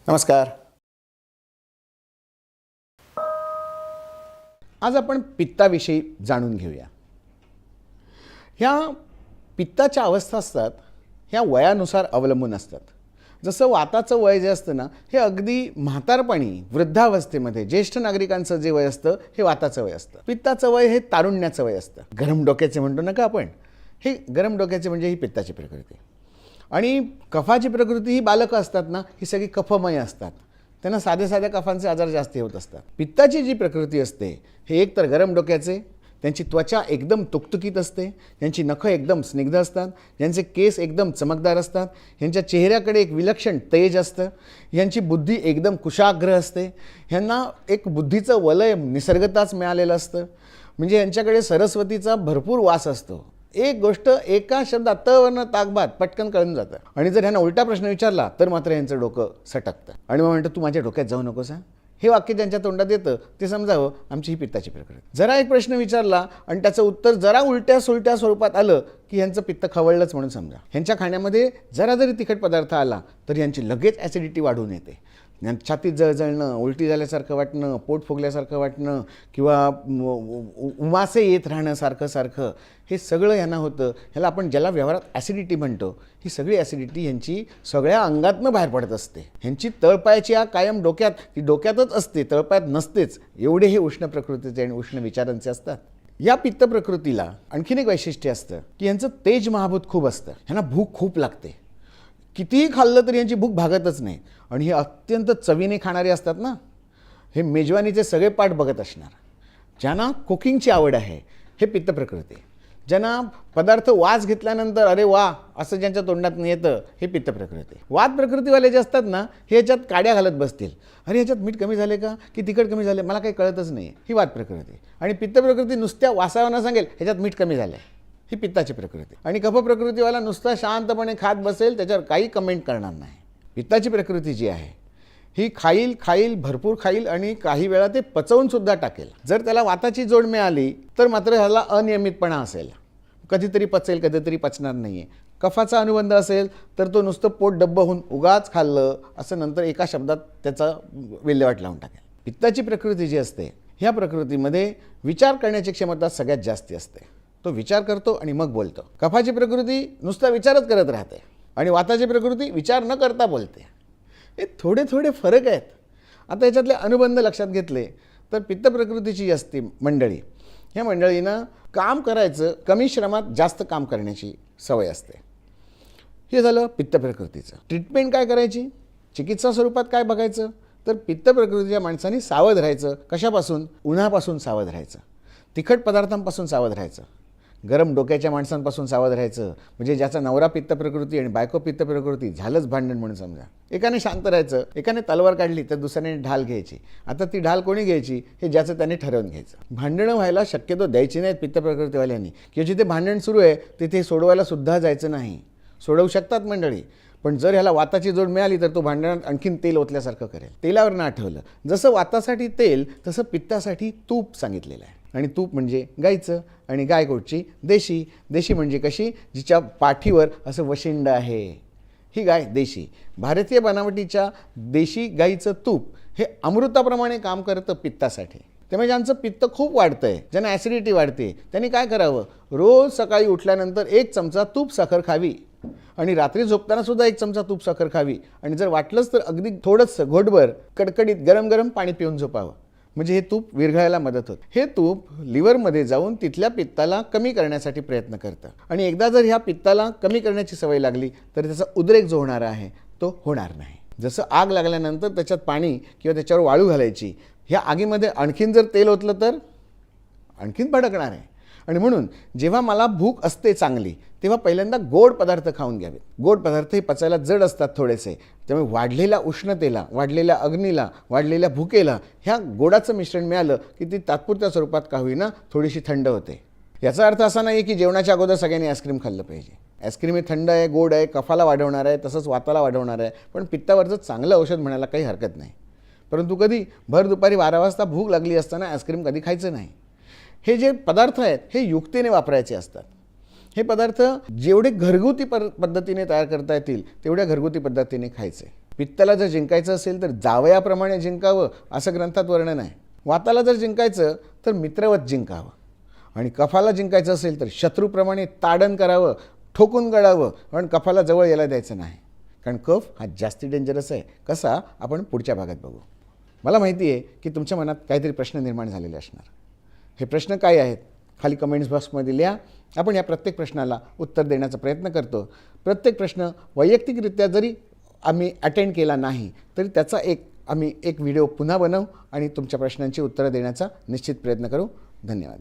नमस्कार. आज आपण पित्ताविषयी जाणून घेऊया. ह्या पित्ताच्या अवस्था असतात ह्या वयानुसार अवलंबून असतात. जसं वाताचं वय जे असतं ना, हे अगदी म्हातारपणी वृद्धावस्थेमध्ये ज्येष्ठ नागरिकांचं जे वय असतं हे वाताचं वय असतं. पित्ताचं वय हे तारुण्याचं वय असतं. गरम डोक्याचे म्हणतो ना का आपण, हे गरम डोक्याचे म्हणजे ही पित्ताची प्रकृती. आणि कफाची प्रकृती ही बालकं असतात ना, ही सगळी कफमय असतात. त्यांना साध्या साध्या कफांचे आजार जास्त होत असतात. पित्ताची जी प्रकृती असते हे एक तर गरम डोक्याचे, त्यांची त्वचा एकदम तुकतुकीत असते, त्यांची नखं एकदम स्निग्ध असतात, यांचे केस एकदम चमकदार असतात, यांच्या चेहऱ्याकडे एक विलक्षण तेज असतं, यांची बुद्धी एकदम कुशाग्र असते, ह्यांना एक बुद्धीचं वलय निसर्गताच मिळालेलं असतं. म्हणजे यांच्याकडे सरस्वतीचा भरपूर वास असतो. एक गोष्ट एका शब्दात तवर्ण ताकभात पटकन कळून जातं. आणि जर ह्यांना उलटा प्रश्न विचारला तर मात्र यांचं डोकं सटकतं आणि मग म्हणतं तू माझ्या डोक्यात जाऊ नकोस. हे वाक्य ज्यांच्या तोंडात येतं ते समजावं आमची ही पित्ताची प्रकृती. जरा एक प्रश्न विचारला आणि त्याचं उत्तर जरा उलट्या सुलट्या स्वरूपात आलं की यांचं पित्त खवळलंच म्हणून समजा. ह्यांच्या खाण्यामध्ये जरा जरी तिखट पदार्थ आला तर यांची लगेच ॲसिडिटी वाढून येते. छातीत जळजळणं, उलटी झाल्यासारखं वाटणं, पोट फुगल्यासारखं वाटणं किंवा उमासे येत राहणं सारखं हे सगळं यांना होतं. ह्याला आपण ज्याला व्यवहारात ॲसिडिटी म्हणतो, ही सगळी ॲसिडिटी ह्यांची सगळ्या अंगातनं बाहेर पडत असते. ह्यांची तळपायाची कायम डोक्यात, ती डोक्यातच असते, तळपायात नसतेच. एवढे हे उष्ण प्रकृतीचे आणि उष्ण विचारांचे असतात. या पित्त प्रकृतीला आणखीन एक वैशिष्ट्य असतं की यांचं तेज महाभूत खूप असतं. ह्यांना भूक खूप लागते. कितीही खाल्लं तरी यांची भूक भागतच नाही. आणि हे अत्यंत चवीने खाणारे असतात ना, हे मेजवानीचे सगळे पाठ बघत असणार. ज्यांना कुकिंगची आवड आहे हे पित्त प्रकृती. ज्यांना पदार्थ वास घेतल्यानंतर अरे वा असं ज्यांच्या तोंडात येतं हे पित्त प्रकृती. वात प्रकृतीवाले जे असतात ना, हे ह्याच्यात काड्या घालत बसतील. अरे ह्याच्यात मीठ कमी झाले का की तिखट कमी झाले, मला काही कळतच नाही. ही वात प्रकृती. आणि पित्त प्रकृती नुसत्या वासावनं सांगेल ह्याच्यात मीठ कमी झालं, ही पित्ताची प्रकृती. आणि कफ प्रकृतीवाला नुसता शांतपणे खात बसेल, त्याच्यावर काही कमेंट करणार नाही. पित्ताची प्रकृती जी आहे ही खाईल भरपूर खाईल आणि काही वेळा ते पचवून सुद्धा टाकेल. जर त्याला वाताची जोड मिळाली तर मात्र ह्याला अनियमितपणा असेल, कधीतरी पचेल कधीतरी पचणार नाही आहे. कफाचा अनुबंध असेल तर तो नुसतं पोट डब्ब होऊन उगाच खाल्लं असं नंतर एका शब्दात त्याचा विल्हेवाट लावून टाकेल. पित्ताची प्रकृती जी असते ह्या प्रकृतीमध्ये विचार करण्याची क्षमता सगळ्यात जास्त असते. तो विचार करतो आणि मग बोलतो. कफाची प्रकृती नुसता विचारच करत राहते आणि वाताची प्रकृती विचार न करता बोलते. हे थोडे थोडे फरक आहेत. आता याच्यातले अनुबंध लक्षात घेतले तर पित्त प्रकृतीची असते मंडळी, ह्या मंडळींना काम करायचं, कमी श्रमात जास्त काम करण्याची सवय असते. हे झालं पित्त प्रकृतीचं. ट्रीटमेंट काय करायची, चिकित्सा स्वरूपात काय बघायचं, तर पित्त प्रकृतीच्या माणसांनी सावध राहायचं. कशापासून? उन्हापासून सावध राहायचं, तिखट पदार्थांपासून सावध राहायचं, गरम डोक्याच्या माणसांपासून सावध राहायचं. म्हणजे ज्याचा नवरा पित्त प्रकृती आणि बायको पित्त प्रकृती, झालंच भांडण म्हणून समजा. एकाने शांत राहायचं, एकाने तलवार काढली तर दुसऱ्याने ढाल घ्यायची. आता ती ढाल कोणी घ्यायची हे ज्याचं त्याने ठरवून घ्यायचं. भांडणं व्हायला शक्यतो द्यायची नाहीत पित्त प्रकृतीवाल्यांनी, किंवा जिथे भांडण सुरू आहे तिथे सोडवायला सुद्धा जायचं नाही. सोडवू शकतात मंडळी, पण जर ह्याला वाताची जोड मिळाली तर तो भांडणात आणखीन तेल ओतल्यासारखं करेल. तेलावरनं आठवलं, जसं वातासाठी तेल तसं पित्तासाठी तूप सांगितलेलं आहे. आणि तूप म्हणजे गाईचं, आणि गाय कुठची? देशी. देशी म्हणजे कशी? जिच्या पाठीवर असं वशिंड आहे, ही गाय देशी. भारतीय बनावटीच्या देशी गाईचं तूप हे अमृताप्रमाणे काम करतं पित्तासाठी. त्यामुळे ज्यांचं पित्त खूप वाढतं आहे, ज्यांना ॲसिडिटी वाढते, त्यांनी काय करावं? रोज सकाळी उठल्यानंतर 1 चमचा तूप साखर खावी आणि रात्री झोपताना सुद्धा 1 चमचा तूप साखर खावी. आणि जर वाटलंच तर अगदी थोडंसं घोटभर कडकडीत गरम गरम पाणी पिऊन झोपावं. म्हणजे हे तूप विरघळायला मदत होते. हे तूप लिव्हरमध्ये जाऊन तिथल्या पित्ताला कमी करण्यासाठी प्रयत्न करतं. आणि एकदा जर ह्या पित्ताला कमी करण्याची सवय लागली तर त्याचा उद्रेक जो होणार आहे तो होणार नाही. जसं आग लागल्यानंतर त्याच्यात पाणी किंवा त्याच्यावर वाळू घालायची, ह्या आगीमध्ये आणखीन जर तेल ओतलं तर आणखीन भडकणार आहे. आणि म्हणून जेव्हा मला भूक असते चांगली तेव्हा पहिल्यांदा गोड पदार्थ खाऊन घ्यावे. गोड पदार्थ हे पचायला जड असतात थोडेसे, त्यामुळे वाढलेल्या उष्णतेला, वाढलेल्या अग्नीला, वाढलेल्या भुकेला ह्या गोडाचं मिश्रण मिळालं की ती तात्पुरत्या स्वरूपात का होईना थोडीशी थंड होते. याचा अर्थ असा नाही की जेवणाच्या अगोदर सगळ्यांनी आईस्क्रीम खाल्लं पाहिजे. आईस्क्रीम हे थंड आहे, गोड आहे, कफाला वाढवणार आहे, तसंच वाताला वाढवणार आहे, पण पित्तावरचं चांगलं औषध म्हणायला काही हरकत नाही. परंतु कधी भर दुपारी 12 वाजता भूक लागली असताना आईस्क्रीम कधी खायचं नाही. हे जे पदार्थ आहेत हे युक्तीने वापरायचे असतात. हे पदार्थ जेवढे घरगुती पद्धतीने तयार करता येतील तेवढ्या घरगुती पद्धतीने खायचे. पित्ताला जर जिंकायचं असेल तर जावयाप्रमाणे जिंकावं असं ग्रंथात वर्णन आहे. वाताला जर जिंकायचं तर मित्रवत जिंकावं आणि कफाला जिंकायचं असेल तर शत्रूप्रमाणे ताडण करावं, ठोकून गळावं, पण कफाला जवळ यायला द्यायचं नाही. कारण कफ हा जास्ती डेंजरस आहे. कसा आपण पुढच्या भागात बघू. मला माहिती आहे की तुमच्या मनात काहीतरी प्रश्न निर्माण झालेले असणार. हे प्रश्न काय आहेत खाली कमेंट्स बॉक्समध्ये लिहा. आपण या प्रत्येक प्रश्नाला उत्तर देण्याचा प्रयत्न करतो. प्रत्येक प्रश्न वैयक्तिकरित्या जरी आम्ही अटेंड केला नाही तरी त्याचा आम्ही एक व्हिडिओ पुन्हा बनवू आणि तुमच्या प्रश्नांची उत्तरं देण्याचा निश्चित प्रयत्न करू. धन्यवाद.